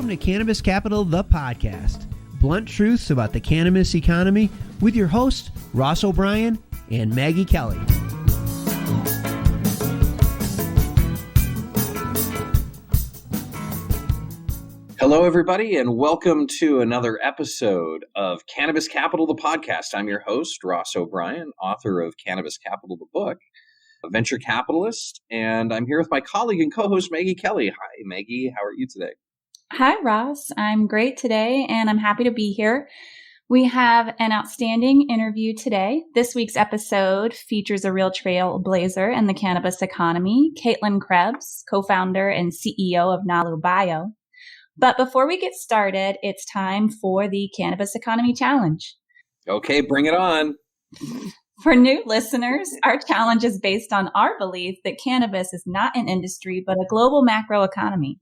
Welcome to Cannabis Capital, the podcast. Blunt truths about the cannabis economy with your hosts, Ross O'Brien and Maggie Kelly. Hello, everybody, and welcome to another episode of Cannabis Capital, the podcast. I'm your host, Ross O'Brien, author of Cannabis Capital, the book, a venture capitalist, and I'm here with my colleague and co-host, Maggie Kelly. Hi, Maggie. How are you today? Hi, Ross. I'm great today, and I'm happy to be here. We have an outstanding interview today. This week's episode features a real trailblazer in the cannabis economy, Caitlyn Krebs, co-founder and CEO of Nalu Bio. But before we get started, it's time for the Cannabis Economy Challenge. Okay, bring it on. For new listeners, our challenge is based on our belief that cannabis is not an industry, but a global macroeconomy.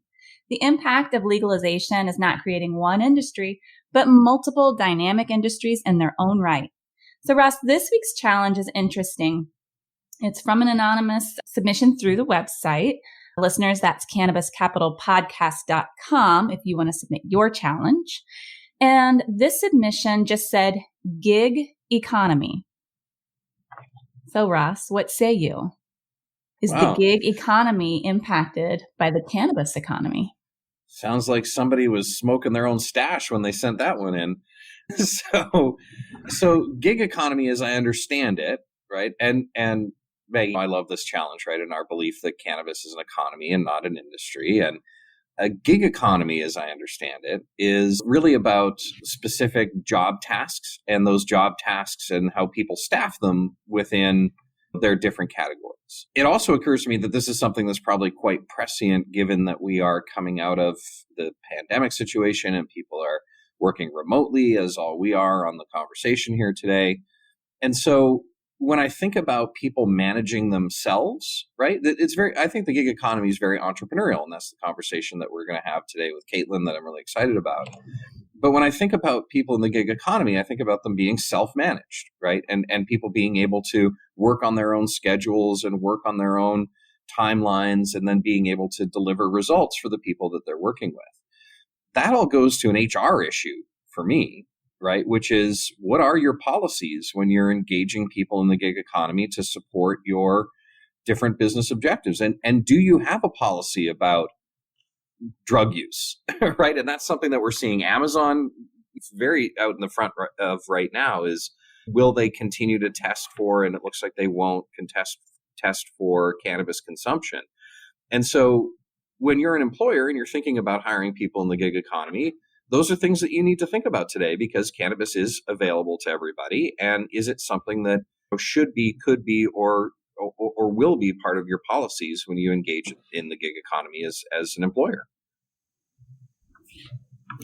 The impact of legalization is not creating one industry, but multiple dynamic industries in their own right. So, Ross, this week's challenge is interesting. It's from an anonymous submission through the website. Listeners, that's cannabiscapitalpodcast.com if you want to submit your challenge. And this submission just said gig economy. So, Ross, what say you? Is the gig economy impacted by the cannabis economy? Sounds like somebody was smoking their own stash when they sent that one in. So gig economy, as I understand it, right? And Maggie, I love this challenge, right? And our belief that cannabis is an economy and not an industry. And a gig economy, as I understand it, is really about specific job tasks and those job tasks and how people staff them within their different categories. It also occurs to me that this is something that's probably quite prescient given that we are coming out of the pandemic situation and people are working remotely, as all we are on the conversation here today. And so when I think about people managing themselves, right, I think the gig economy is very entrepreneurial, and that's the conversation that we're going to have today with Caitlyn that I'm really excited about. But when I think about people in the gig economy, I think about them being self-managed, right? And people being able to work on their own schedules and work on their own timelines and then being able to deliver results for the people that they're working with. That all goes to an HR issue for me, right? Which is, what are your policies when you're engaging people in the gig economy to support your different business objectives? And do you have a policy about drug use, right? And that's something that we're seeing Amazon very out in the front of right now is, will they continue to test for, and it looks like they won't test for cannabis consumption. And so when you're an employer and you're thinking about hiring people in the gig economy, those are things that you need to think about today because cannabis is available to everybody. And is it something that should be, could be, or will be part of your policies when you engage in the gig economy as an employer?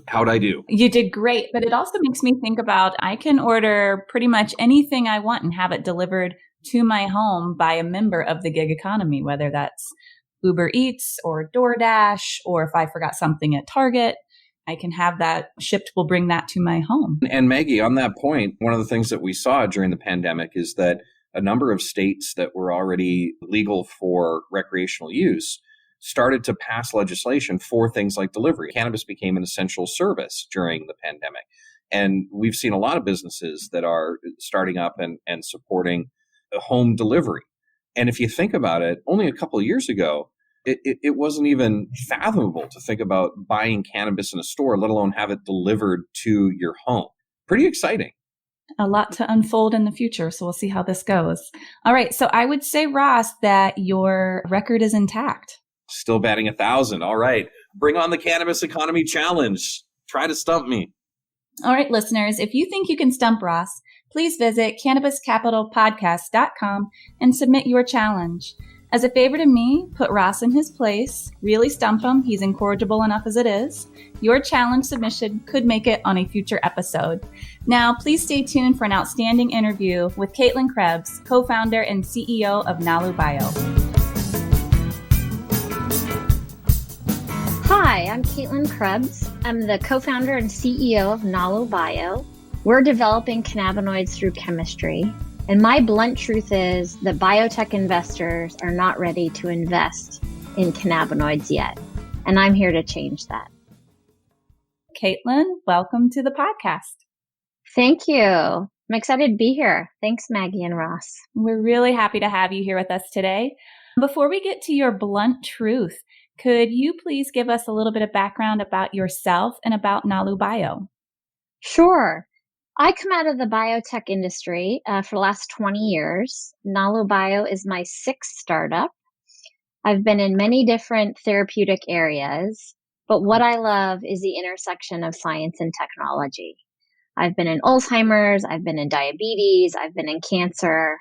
How'd I do? You did great, but it also makes me think about, I can order pretty much anything I want and have it delivered to my home by a member of the gig economy, whether that's Uber Eats or DoorDash, or if I forgot something at Target, I can have that shipped, will bring that to my home. And Maggie, on that point, one of the things that we saw during the pandemic is that a number of states that were already legal for recreational use started to pass legislation for things like delivery. Cannabis became an essential service during the pandemic. And we've seen a lot of businesses that are starting up and supporting home delivery. And if you think about it, only a couple of years ago, it wasn't even fathomable to think about buying cannabis in a store, let alone have it delivered to your home. Pretty exciting. A lot to unfold in the future, so we'll see how this goes. All right, so I would say, Ross, that your record is intact. Still batting 1,000. All right, bring on the Cannabis Economy Challenge. Try to stump me. All right, listeners, if you think you can stump Ross, please visit cannabiscapitalpodcast.com and submit your challenge. As a favor to me, put Ross in his place, really stump him. He's incorrigible enough as it is. Your challenge submission could make it on a future episode. Now, please stay tuned for an outstanding interview with Caitlyn Krebs, co-founder and CEO of Nalu Bio. Hi, I'm Caitlyn Krebs. I'm the co-founder and CEO of Nalu Bio. We're developing cannabinoids through chemistry. And my blunt truth is that biotech investors are not ready to invest in cannabinoids yet. And I'm here to change that. Caitlyn, welcome to the podcast. Thank you. I'm excited to be here. Thanks, Maggie and Ross. We're really happy to have you here with us today. Before we get to your blunt truth, could you please give us a little bit of background about yourself and about Nalu Bio? Sure. I come out of the biotech industry for the last 20 years. Nalu Bio is my sixth startup. I've been in many different therapeutic areas, but what I love is the intersection of science and technology. I've been in Alzheimer's, I've been in diabetes, I've been in cancer.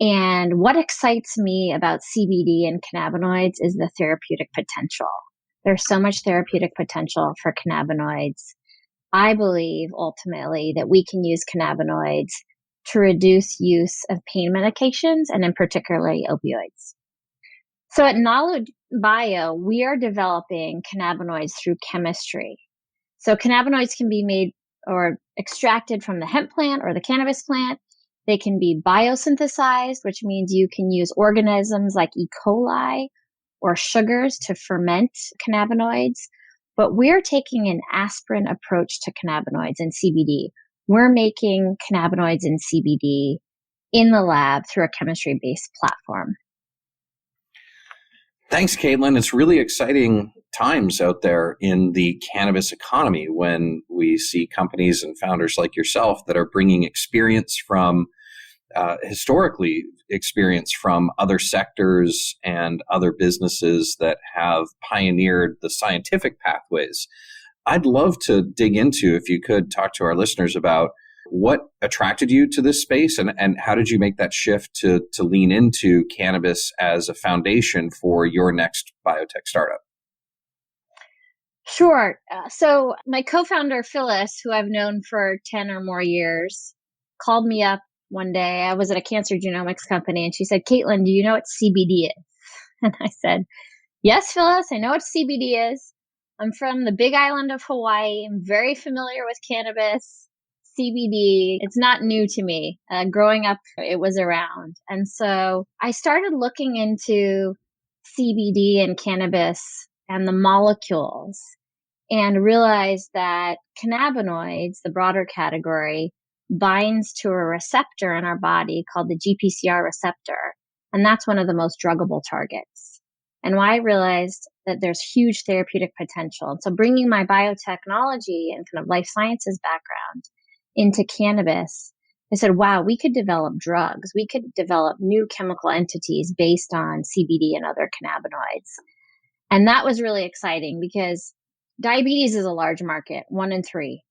And what excites me about CBD and cannabinoids is the therapeutic potential. There's so much therapeutic potential for cannabinoids. I believe ultimately that we can use cannabinoids to reduce use of pain medications and in particularly opioids. So at Nalu Bio, we are developing cannabinoids through chemistry. So cannabinoids can be made or extracted from the hemp plant or the cannabis plant. They can be biosynthesized, which means you can use organisms like E. coli or sugars to ferment cannabinoids. But we're taking an aspirin approach to cannabinoids and CBD. We're making cannabinoids and CBD in the lab through a chemistry-based platform. Thanks, Caitlyn. It's really exciting times out there in the cannabis economy when we see companies and founders like yourself that are bringing experience from, historically experience from other sectors and other businesses that have pioneered the scientific pathways. I'd love to dig into, if you could, talk to our listeners about what attracted you to this space and how did you make that shift to lean into cannabis as a foundation for your next biotech startup? Sure. So my co-founder, Phyllis, who I've known for 10 or more years, called me up one day. I was at a cancer genomics company and she said, Caitlyn, do you know what CBD is? And I said, yes, Phyllis, I know what CBD is. I'm from the big island of Hawaii. I'm very familiar with cannabis. CBD, it's not new to me. Growing up, it was around. And so I started looking into CBD and cannabis and the molecules and realized that cannabinoids, the broader category, binds to a receptor in our body called the GPCR receptor. And that's one of the most druggable targets. And I realized that there's huge therapeutic potential. And so bringing my biotechnology and kind of life sciences background into cannabis, I said, wow, we could develop drugs. We could develop new chemical entities based on CBD and other cannabinoids. And that was really exciting because diabetes is a large market, 1 in 3.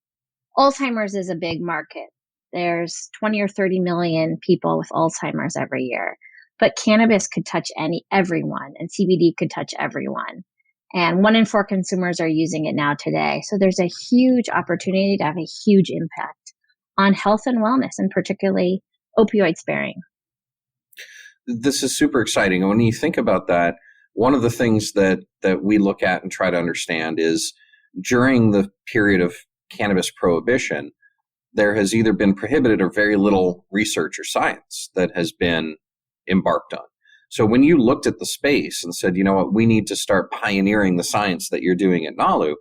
Alzheimer's is a big market. There's 20 or 30 million people with Alzheimer's every year. But cannabis could touch everyone, and CBD could touch everyone. And 1 in 4 consumers are using it now today. So there's a huge opportunity to have a huge impact on health and wellness, and particularly opioid sparing. This is super exciting. And when you think about that, one of the things that we look at and try to understand is during the period of cannabis prohibition, there has either been prohibited or very little research or science that has been embarked on. So when you looked at the space and said, you know what, we need to start pioneering the science that you're doing at Nalu,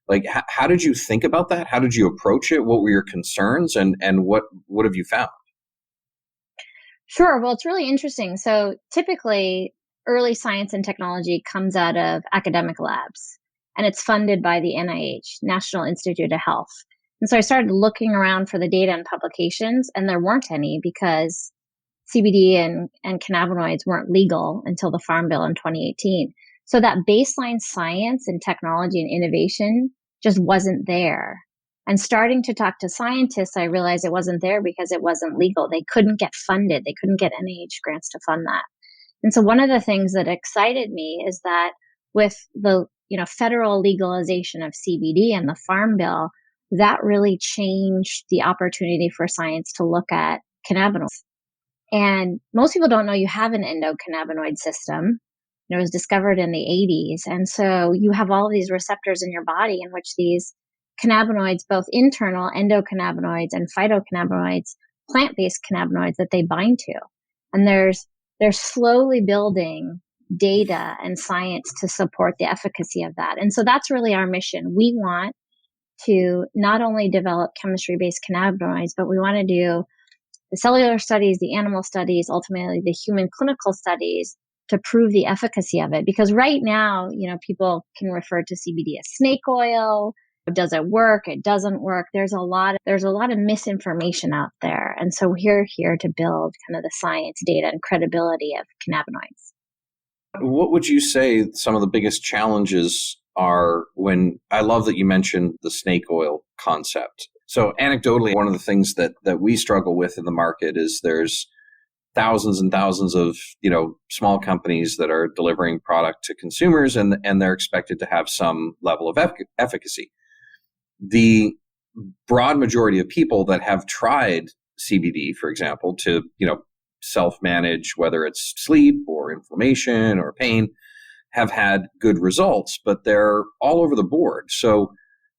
like how did you think about that? How did you approach it? What were your concerns and what have you found? Sure. Well, it's really interesting. So typically early science and technology comes out of academic labs and it's funded by the NIH, National Institute of Health. And so I started looking around for the data and publications and there weren't any because CBD and cannabinoids weren't legal until the Farm Bill in 2018. So that baseline science and technology and innovation just wasn't there. And starting to talk to scientists, I realized it wasn't there because it wasn't legal. They couldn't get funded. They couldn't get NIH grants to fund that. And so one of the things that excited me is that with the federal legalization of CBD and the Farm Bill, that really changed the opportunity for science to look at cannabinoids. And most people don't know you have an endocannabinoid system. It was discovered in the 80s. And so you have all of these receptors in your body in which these cannabinoids, both internal endocannabinoids and phytocannabinoids, plant-based cannabinoids that they bind to. And they're slowly building data and science to support the efficacy of that. And so that's really our mission. We want to not only develop chemistry-based cannabinoids, but we want to do the cellular studies, the animal studies, ultimately the human clinical studies to prove the efficacy of it. Because right now, people can refer to CBD as snake oil. Does it work? It doesn't work. There's a lot of misinformation out there. And so we're here to build kind of the science, data, and credibility of cannabinoids. What would you say some of the biggest challenges are when, I love that you mentioned the snake oil concept. So anecdotally, one of the things that we struggle with in the market is there's thousands and thousands of, small companies that are delivering product to consumers and they're expected to have some level of efficacy. The broad majority of people that have tried CBD, for example, to, self-manage, whether it's sleep or inflammation or pain, have had good results, but they're all over the board. So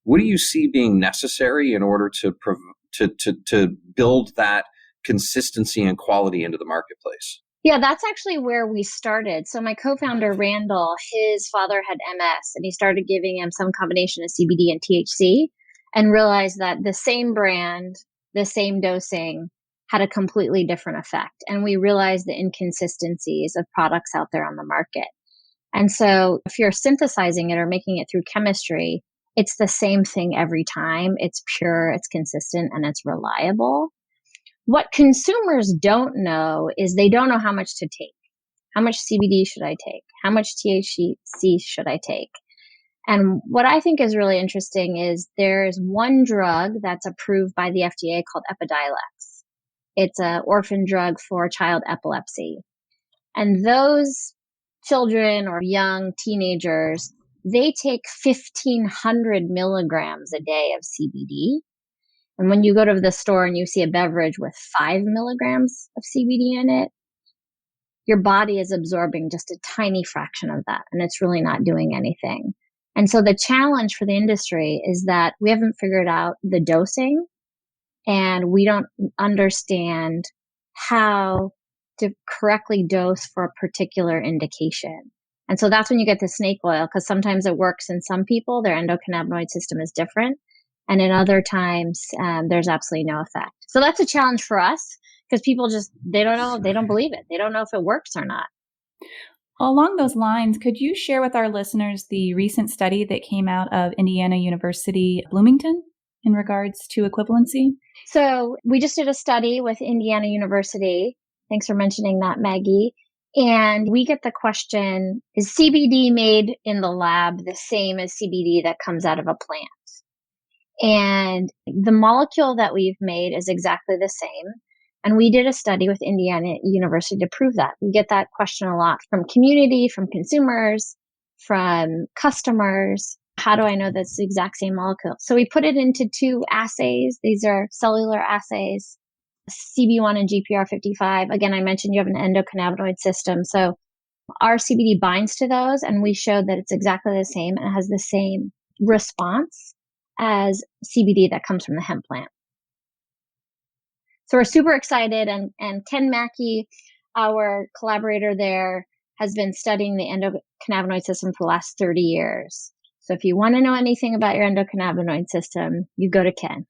what do you see being necessary in order to build that consistency and quality into the marketplace? Yeah, that's actually where we started. So my co-founder, Randall, his father had MS, and he started giving him some combination of CBD and THC and realized that the same brand, the same dosing had a completely different effect. And we realized the inconsistencies of products out there on the market. And so if you're synthesizing it or making it through chemistry, it's the same thing every time. It's pure, it's consistent, and it's reliable. What consumers don't know is they don't know how much to take. How much CBD should I take? How much THC should I take? And what I think is really interesting is there's one drug that's approved by the FDA called Epidiolex. It's an orphan drug for child epilepsy. And those children or young teenagers, they take 1,500 milligrams a day of CBD. And when you go to the store and you see a beverage with 5 milligrams of CBD in it, your body is absorbing just a tiny fraction of that, and it's really not doing anything. And so the challenge for the industry is that we haven't figured out the dosing, and we don't understand how to correctly dose for a particular indication. And so that's when you get the snake oil, because sometimes it works in some people, their endocannabinoid system is different. And in other times, there's absolutely no effect. So that's a challenge for us because people they don't know, they don't believe it. They don't know if it works or not. Along those lines, could you share with our listeners the recent study that came out of Indiana University, Bloomington, in regards to equivalency? So we just did a study with Indiana University. Thanks for mentioning that, Maggie. And we get the question, is CBD made in the lab the same as CBD that comes out of a plant? And the molecule that we've made is exactly the same. And we did a study with Indiana University to prove that. We get that question a lot from community, from consumers, from customers. How do I know that's the exact same molecule? So we put it into 2 assays. These are cellular assays, CB1 and GPR55. Again, I mentioned you have an endocannabinoid system. So our CBD binds to those, and we showed that it's exactly the same and it has the same response as CBD that comes from the hemp plant. So we're super excited. And Ken Mackey, our collaborator there, has been studying the endocannabinoid system for the last 30 years. So if you want to know anything about your endocannabinoid system, you go to Ken.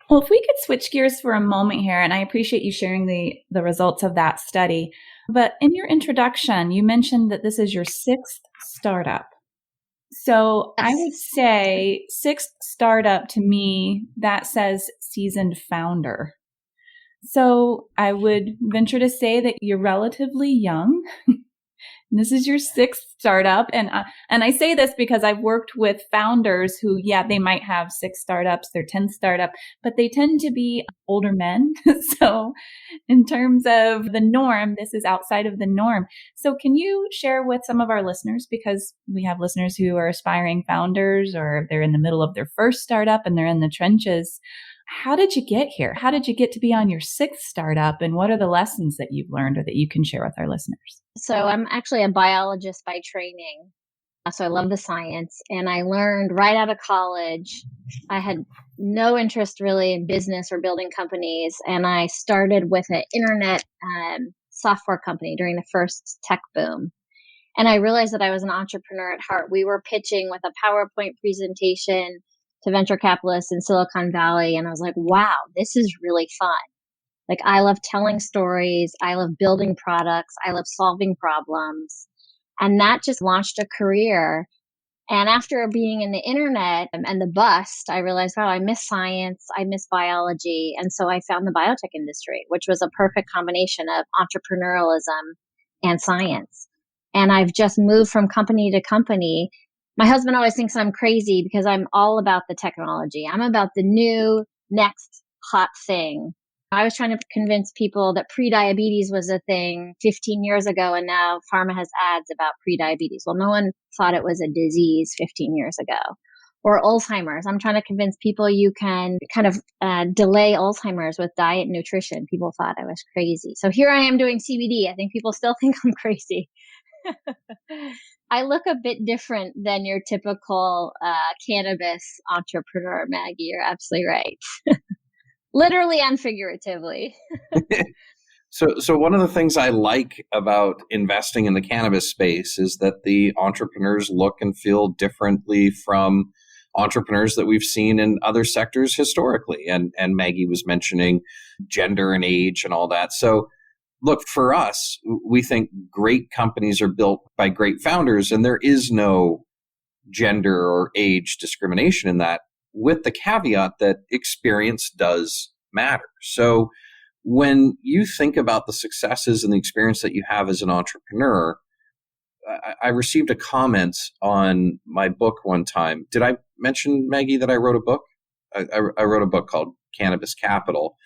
Well, if we could switch gears for a moment here, and I appreciate you sharing the results of that study. But in your introduction, you mentioned that this is your 6th startup. So Yes. I would say 6th startup to me, that says seasoned founder. So I would venture to say that you're relatively young. This is your 6th startup. And I say this because I've worked with founders who, they might have 6 startups, their 10th startup, but they tend to be older men. So in terms of the norm, this is outside of the norm. So can you share with some of our listeners, because we have listeners who are aspiring founders or they're in the middle of their first startup and they're in the trenches. How did you get here? How did you get to be on your 6th startup? And what are the lessons that you've learned or that you can share with our listeners? So I'm actually a biologist by training. So I love the science. And I learned right out of college, I had no interest really in business or building companies. And I started with an internet software company during the first tech boom. And I realized that I was an entrepreneur at heart. We were pitching with a PowerPoint presentation to venture capitalists in Silicon Valley. And I was like, wow, this is really fun. Like, I love telling stories. I love building products. I love solving problems. And that just launched a career. And after being in the internet and the bust, I realized, wow, I miss science. I miss biology. And so I found the biotech industry, which was a perfect combination of entrepreneurialism and science. And I've just moved from company to company. My husband always thinks I'm crazy because I'm all about the technology. I'm about the new next hot thing. I was trying to convince people that prediabetes was a thing 15 years ago, and now pharma has ads about prediabetes. Well, no one thought it was a disease 15 years ago. Or Alzheimer's. I'm trying to convince people you can kind of delay Alzheimer's with diet and nutrition. People thought I was crazy. So here I am doing CBD. I think people still think I'm crazy. I look a bit different than your typical cannabis entrepreneur, Maggie. You're absolutely right. Literally and figuratively. So one of the things I like about investing in the cannabis space is that the entrepreneurs look and feel differently from entrepreneurs that we've seen in other sectors historically. And Maggie was mentioning gender and age and all that. So look, for us, we think great companies are built by great founders, and there is no gender or age discrimination in that, with the caveat that experience does matter. So when you think about the successes and the experience that you have as an entrepreneur, I received a comment on my book one time. Did I mention, Maggie, that I wrote a book? I wrote a book called Cannabis Capital.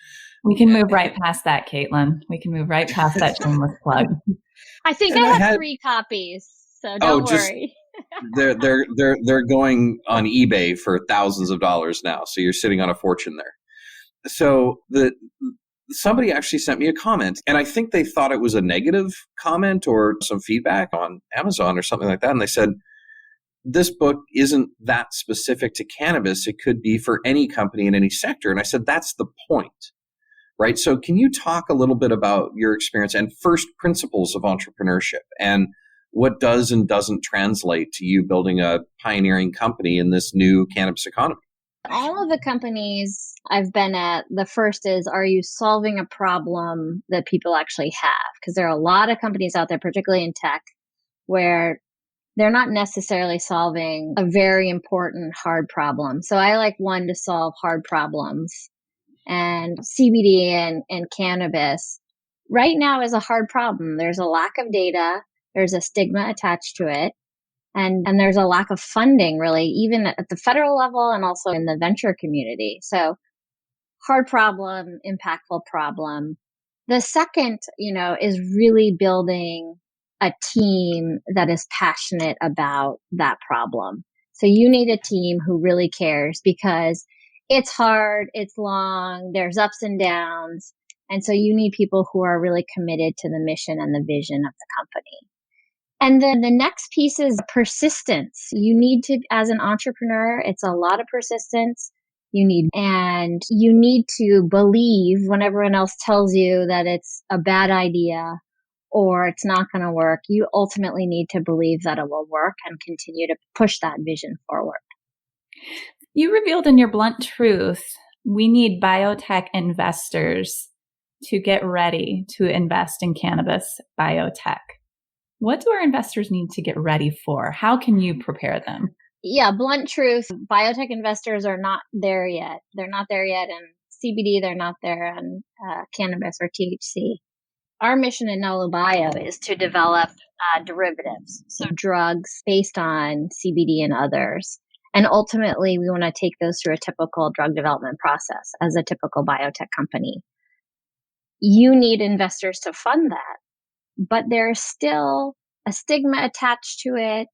We can move right past that, Caitlyn. We can move right past that shameless plug. I think I have 3 copies, so don't worry. They're going on eBay for thousands of dollars now. So you're sitting on a fortune there. So somebody actually sent me a comment, and I think they thought it was a negative comment or some feedback on Amazon or something like that. And they said, this book isn't that specific to cannabis. It could be for any company in any sector. And I said, that's the point, right? So can you talk a little bit about your experience and first principles of entrepreneurship and what does and doesn't translate to you building a pioneering company in this new cannabis economy? All of the companies I've been at, the first is, are you solving a problem that people actually have? Because there are a lot of companies out there, particularly in tech, where they're not necessarily solving a very important hard problem. So I like one to solve hard problems. And CBD and cannabis right now is a hard problem. There's a lack of data. There's a stigma attached to it. And there's a lack of funding, really, even at the federal level and also in the venture community. So hard problem, impactful problem. The second, is really building a team that is passionate about that problem. So you need a team who really cares, because it's hard, it's long, there's ups and downs. And so you need people who are really committed to the mission and the vision of the company. And then the next piece is persistence. You need to, as an entrepreneur, it's a lot of persistence. You need to believe when everyone else tells you that it's a bad idea or it's not going to work. You ultimately need to believe that it will work and continue to push that vision forward. You revealed in your blunt truth, we need biotech investors to get ready to invest in cannabis biotech. What do our investors need to get ready for? How can you prepare them? Yeah, blunt truth, biotech investors are not there yet. They're not there yet in CBD. They're not there in cannabis or THC. Our mission at Nalu Bio is to develop derivatives, so drugs based on CBD and others. And ultimately, we want to take those through a typical drug development process as a typical biotech company. You need investors to fund that, but there's still a stigma attached to it.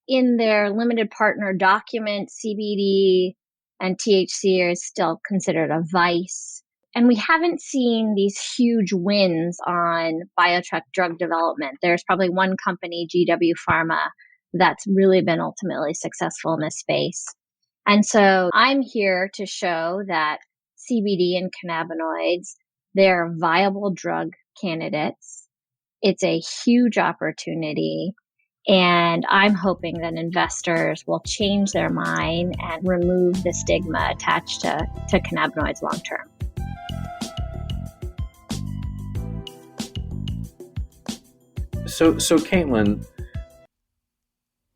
In their limited partner document, CBD and THC is still considered a vice. And we haven't seen these huge wins on biotech drug development. There's probably one company, GW Pharma, that's really been ultimately successful in this space. And so I'm here to show that CBD and cannabinoids, they're viable drug candidates. It's a huge opportunity. And I'm hoping that investors will change their mind and remove the stigma attached to cannabinoids long term. So Caitlyn,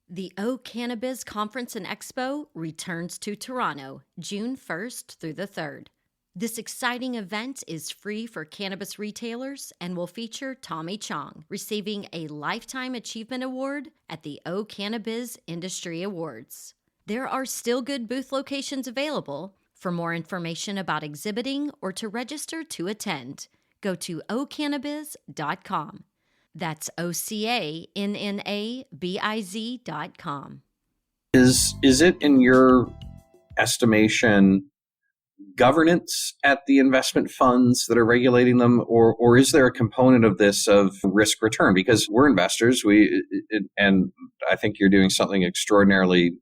the O Cannabis Conference and Expo returns to Toronto, June 1st through the 3rd. This exciting event is free for cannabis retailers and will feature Tommy Chong receiving a Lifetime Achievement Award at the O Cannabis Industry Awards. There are still good booth locations available. For more information about exhibiting or to register to attend, go to ocannabis.com. That's OCANNABIZ.com. is it in your estimation governance at the investment funds that are regulating them, or is there a component of this of risk return? Because we're investors, and I think you're doing something extraordinarily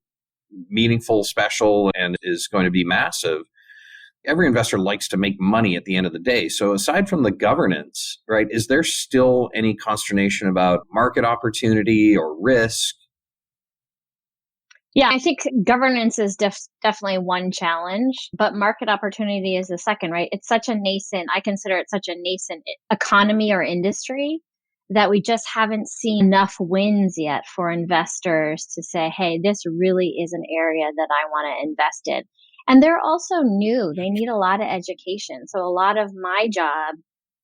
meaningful, special, and is going to be massive. Every investor likes to make money at the end of the day. So aside from the governance, right, is there still any consternation about market opportunity or risk? Yeah, I think governance is definitely one challenge, but market opportunity is the second, right? It's such a nascent, I consider it such a nascent economy or industry that we just haven't seen enough wins yet for investors to say, hey, this really is an area that I want to invest in. And they're also new. They need a lot of education. So a lot of my job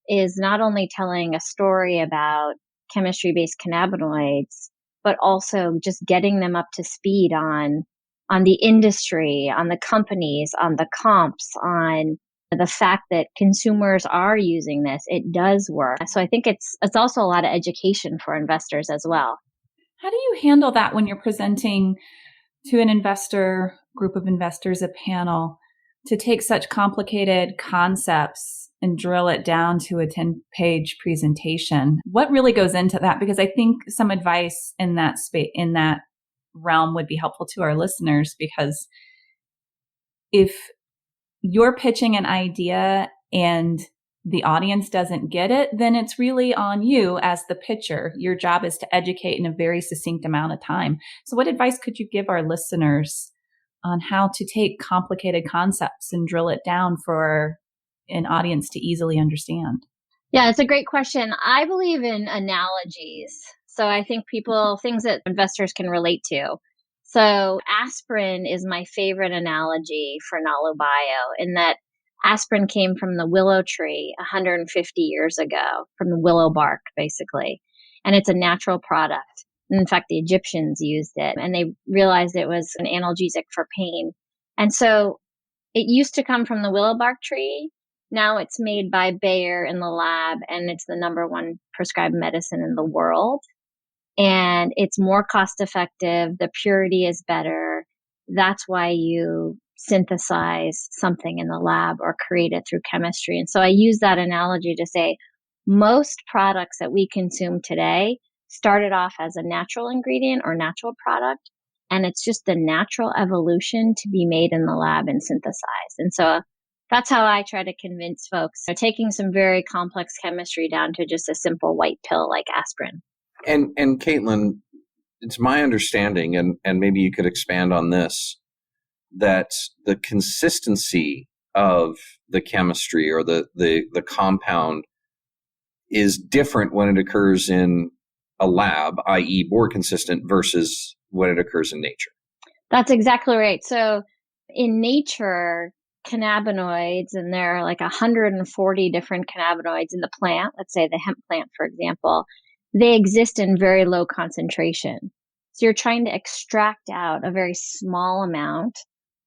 is not only telling a story about chemistry-based cannabinoids, but also just getting them up to speed on the industry, on the companies, on the comps, on the fact that consumers are using this. It does work. So I think it's also a lot of education for investors as well. How do you handle that when you're presenting to an investor, group of investors, a panel, to take such complicated concepts and drill it down to a 10-page presentation? What really goes into that? Because I think some advice in that in that realm would be helpful to our listeners, because if you're pitching an idea and the audience doesn't get it, then it's really on you as the pitcher. Your job is to educate in a very succinct amount of time. So what advice could you give our listeners on how to take complicated concepts and drill it down for an audience to easily understand? Yeah, it's a great question. I believe in analogies. So I think things that investors can relate to. So aspirin is my favorite analogy for Nalu Bio, in that aspirin came from the willow tree 150 years ago, from the willow bark, basically. And it's a natural product. In fact, the Egyptians used it, and they realized it was an analgesic for pain. And so it used to come from the willow bark tree. Now it's made by Bayer in the lab, and it's the number one prescribed medicine in the world. And it's more cost effective. The purity is better. That's why you synthesize something in the lab or create it through chemistry. And so I use that analogy to say most products that we consume today started off as a natural ingredient or natural product. And it's just the natural evolution to be made in the lab and synthesized. And so that's how I try to convince folks. So taking some very complex chemistry down to just a simple white pill like aspirin. And Caitlyn, it's my understanding, and maybe you could expand on this, that the consistency of the chemistry or the compound is different when it occurs in a lab, i.e. more consistent, versus when it occurs in nature. That's exactly right. So in nature, cannabinoids, and there are like 140 different cannabinoids in the plant, let's say the hemp plant, for example, they exist in very low concentration. So you're trying to extract out a very small amount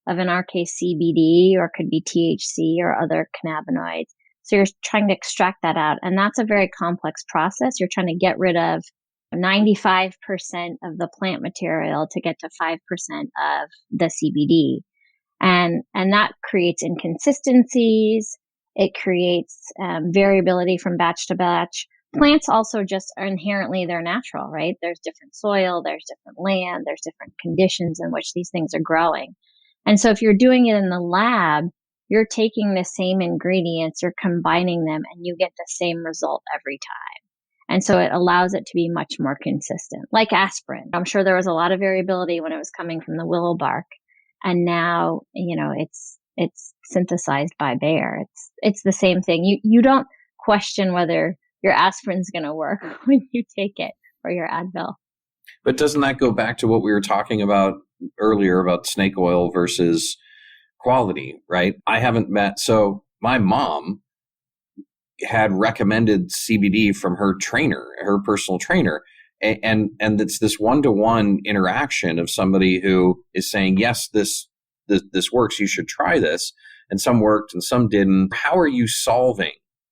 of, in our case, CBD, or could be THC or other cannabinoids. So you're trying to extract that out. And that's a very complex process. You're trying to get rid of 95% of the plant material to get to 5% of the CBD. And that creates inconsistencies. It creates variability from batch to batch. Plants also just are inherently, they're natural, right? There's different soil, there's different land, there's different conditions in which these things are growing. And so if you're doing it in the lab, you're taking the same ingredients, you're combining them, and you get the same result every time. And so it allows it to be much more consistent, like aspirin. I'm sure there was a lot of variability when it was coming from the willow bark. And now, it's synthesized by Bayer. It's the same thing. You don't question whether your aspirin's going to work when you take it, or your Advil. But doesn't that go back to what we were talking about earlier about snake oil versus quality, right? So my mom had recommended CBD from her personal trainer. And it's this one-to-one interaction of somebody who is saying, yes, this works, you should try this. And some worked and some didn't. How are you solving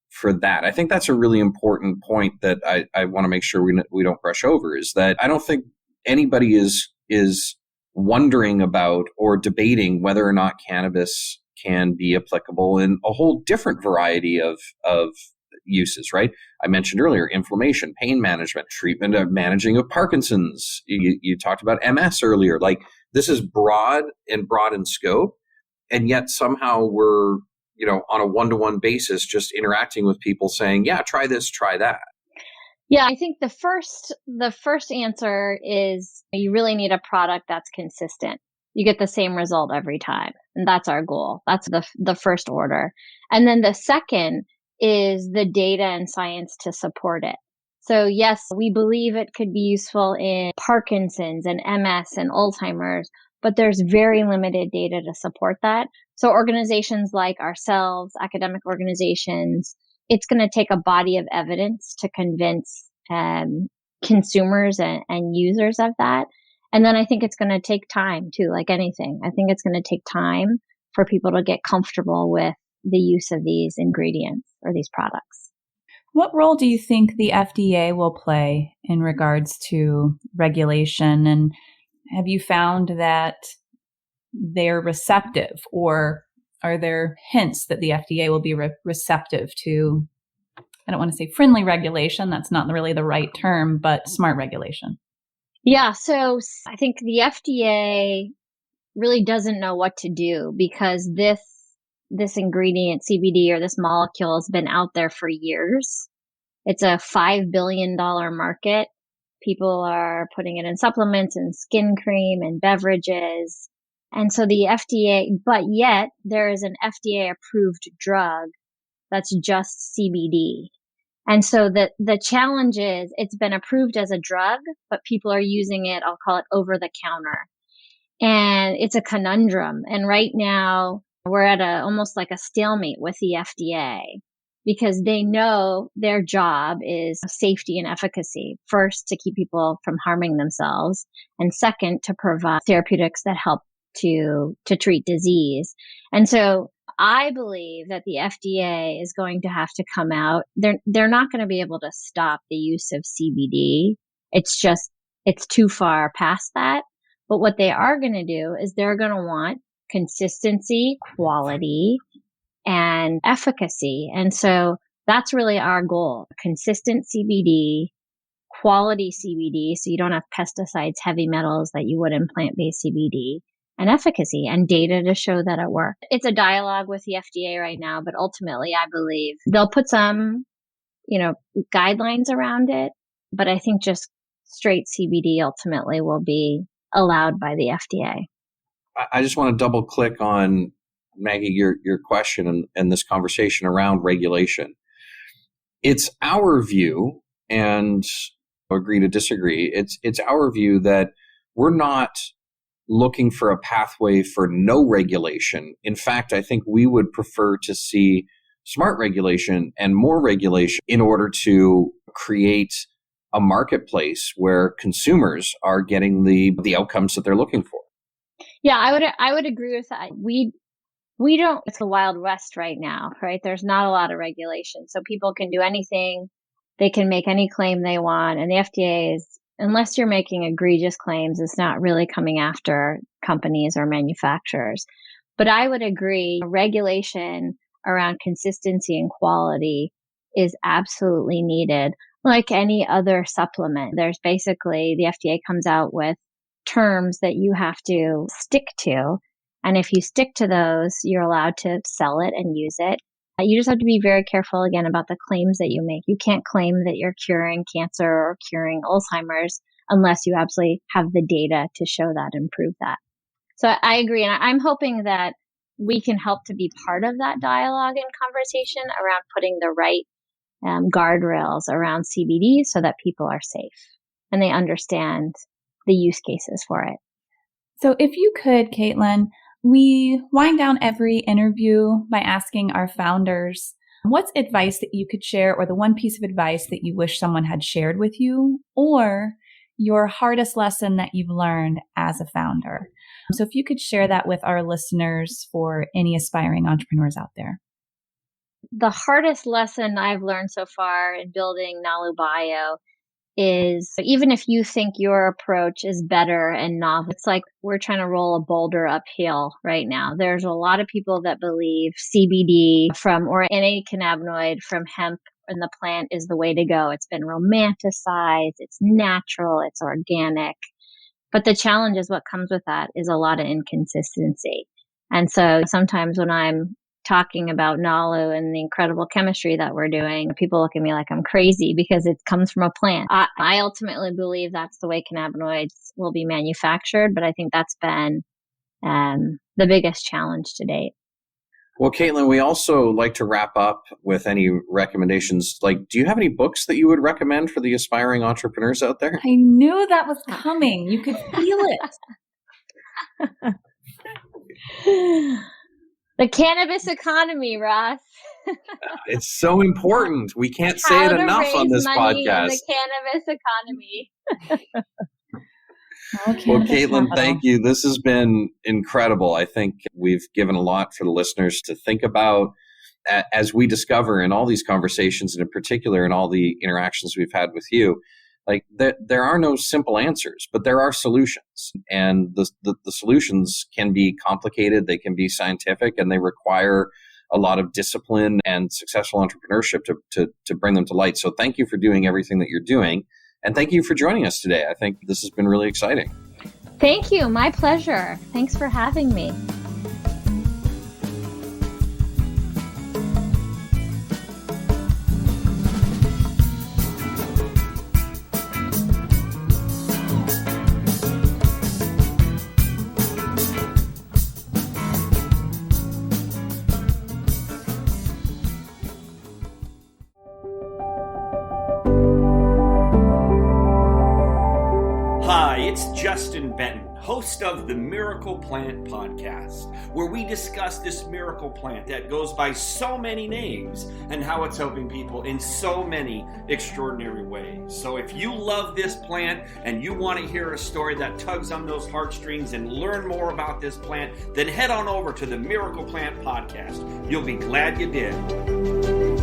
for that? I think that's a really important point that I want to make sure we don't brush over, is that I don't think anybody is wondering about or debating whether or not cannabis can be applicable in a whole different variety of uses, right? I mentioned earlier, inflammation, pain management, treatment of managing of Parkinson's. You talked about MS earlier. Like, this is broad in scope, and yet somehow we're, on a one-to-one basis, just interacting with people saying, yeah, try this, try that. Yeah, I think the first answer is you really need a product that's consistent. You get the same result every time. And that's our goal. That's the first order. And then the second is the data and science to support it. So yes, we believe it could be useful in Parkinson's and MS and Alzheimer's, but there's very limited data to support that. So organizations like ourselves, academic organizations, it's going to take a body of evidence to convince consumers and users of that. And then I think it's going to take time too, like anything. I think it's going to take time for people to get comfortable with the use of these ingredients or these products. What role do you think the FDA will play in regards to regulation? And have you found that they're receptive, or are there hints that the FDA will be receptive to, I don't want to say friendly regulation, that's not really the right term, but smart regulation? Yeah, so I think the FDA really doesn't know what to do, because this ingredient, CBD, or this molecule, has been out there for years. It's a $5 billion market. People are putting it in supplements and skin cream and beverages. And so the FDA, but yet there is an FDA approved drug that's just CBD. And so the challenge is it's been approved as a drug, but people are using it, I'll call it over the counter. And it's a conundrum. And right now we're at almost like a stalemate with the FDA, because they know their job is safety and efficacy. First, to keep people from harming themselves, and second, to provide therapeutics that help to treat disease. And so I believe that the FDA is going to have to come out. They're not going to be able to stop the use of CBD. It's too far past that. But what they are going to do is they're going to want consistency, quality, and efficacy. And so that's really our goal: consistent CBD, quality CBD, so you don't have pesticides, heavy metals that you would in plant-based CBD, and efficacy and data to show that it works. It's a dialogue with the FDA right now, but ultimately I believe they'll put some, guidelines around it. But I think just straight CBD ultimately will be allowed by the FDA. I just want to double click on, Maggie, your question and this conversation around regulation. It's our view, and agree to disagree, it's our view that we're not looking for a pathway for no regulation. In fact, I think we would prefer to see smart regulation and more regulation in order to create a marketplace where consumers are getting the outcomes that they're looking for. Yeah, I would agree with that. We don't, it's the Wild West right now, right? There's not a lot of regulation. So people can do anything. They can make any claim they want. And the FDA is, unless you're making egregious claims, it's not really coming after companies or manufacturers. But I would agree, regulation around consistency and quality is absolutely needed. Like any other supplement, there's basically, the FDA comes out with terms that you have to stick to. And if you stick to those, you're allowed to sell it and use it. You just have to be very careful again about the claims that you make. You can't claim that you're curing cancer or curing Alzheimer's unless you absolutely have the data to show that and prove that. So I agree. And I'm hoping that we can help to be part of that dialogue and conversation around putting the right guardrails around CBD so that people are safe and they understand the use cases for it. So if you could, Caitlyn, we wind down every interview by asking our founders, what's advice that you could share, or the one piece of advice that you wish someone had shared with you, or your hardest lesson that you've learned as a founder? So if you could share that with our listeners for any aspiring entrepreneurs out there. The hardest lesson I've learned so far in building Nalu Bio is even if you think your approach is better and novel, it's like we're trying to roll a boulder uphill right now. There's a lot of people that believe CBD or any cannabinoid from hemp in the plant is the way to go. It's been romanticized, it's natural, it's organic. But the challenge is what comes with that is a lot of inconsistency. And so sometimes when I'm talking about Nalu and the incredible chemistry that we're doing, people look at me like I'm crazy because it comes from a plant. I ultimately believe that's the way cannabinoids will be manufactured, but I think that's been the biggest challenge to date. Well, Caitlyn, we also like to wrap up with any recommendations. Like, do you have any books that you would recommend for the aspiring entrepreneurs out there? I knew that was coming. You could feel it. The cannabis economy, Ross. It's so important. We can't say it enough on this podcast. The cannabis economy. Well, Caitlyn, thank you. This has been incredible. I think we've given a lot for the listeners to think about as we discover in all these conversations, and in particular in all the interactions we've had with you. Like there are no simple answers, but there are solutions, and the solutions can be complicated, they can be scientific, and they require a lot of discipline and successful entrepreneurship to bring them to light. So thank you for doing everything that you're doing, and thank you for joining us today. I think this has been really exciting. Thank you. My pleasure. Thanks for having me. It's Justin Benton, host of the Miracle Plant podcast, where we discuss this miracle plant that goes by so many names and how it's helping people in so many extraordinary ways. So if you love this plant and you want to hear a story that tugs on those heartstrings and learn more about this plant, then head on over to the Miracle Plant podcast. You'll be glad you did.